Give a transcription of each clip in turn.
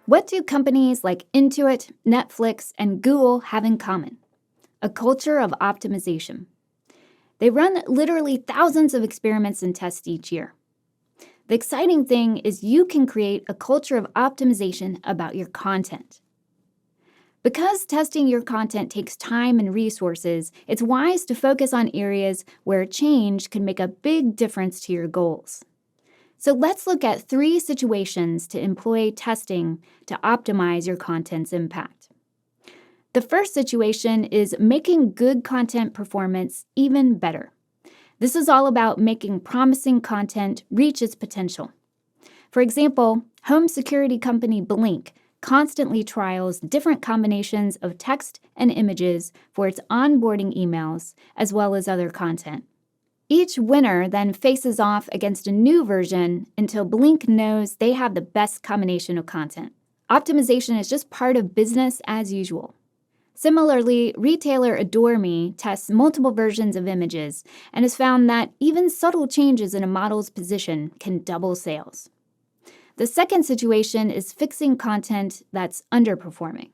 What do companies like Intuit, Netflix, and Google have in common? A culture of optimization. They run literally thousands of experiments and tests each year. The exciting thing is you can create a culture of optimization about your content. Because testing your content takes time and resources, it's wise to focus on areas where change can make a big difference to your goals. So let's look at 3 situations to employ testing to optimize your content's impact. The first situation is making good content performance even better. This is all about making promising content reach its potential. For example, home security company Blink constantly trials different combinations of text and images for its onboarding emails as well as other content. Each winner then faces off against a new version until Blink knows they have the best combination of content. Optimization is just part of business as usual. Similarly, retailer Adore Me tests multiple versions of images and has found that even subtle changes in a model's position can double sales. The second situation is fixing content that's underperforming.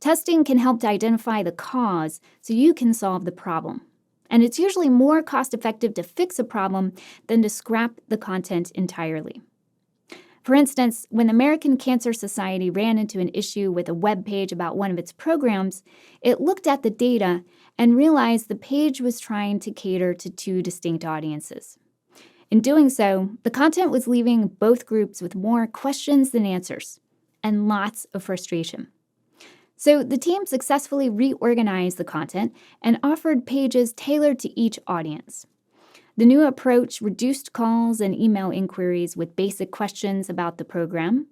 Testing can help to identify the cause so you can solve the problem. And it's usually more cost-effective to fix a problem than to scrap the content entirely. For instance, when the American Cancer Society ran into an issue with a web page about one of its programs, it looked at the data and realized the page was trying to cater to 2 distinct audiences. In doing so, the content was leaving both groups with more questions than answers, and lots of frustration. So the team successfully reorganized the content and offered pages tailored to each audience. The new approach reduced calls and email inquiries with basic questions about the program.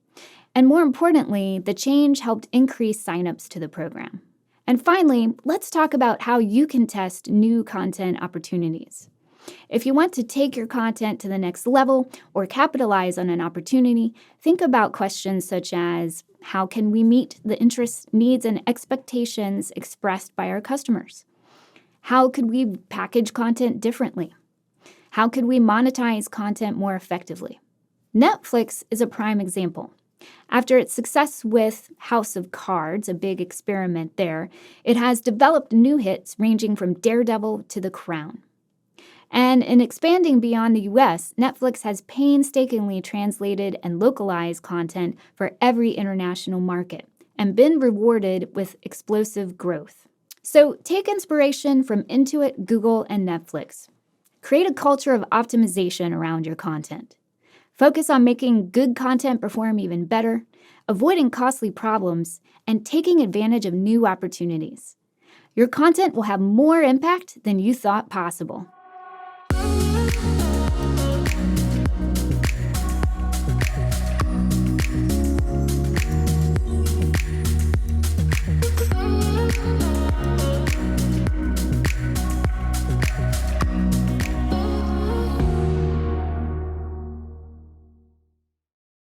And more importantly, the change helped increase signups to the program. And finally, let's talk about how you can test new content opportunities. If you want to take your content to the next level or capitalize on an opportunity, think about questions such as, how can we meet the interests, needs, and expectations expressed by our customers? How could we package content differently? How could we monetize content more effectively? Netflix is a prime example. After its success with House of Cards, a big experiment there, it has developed new hits ranging from Daredevil to The Crown. And in expanding beyond the US, Netflix has painstakingly translated and localized content for every international market and been rewarded with explosive growth. So take inspiration from Intuit, Google, and Netflix. Create a culture of optimization around your content. Focus on making good content perform even better, avoiding costly problems, and taking advantage of new opportunities. Your content will have more impact than you thought possible.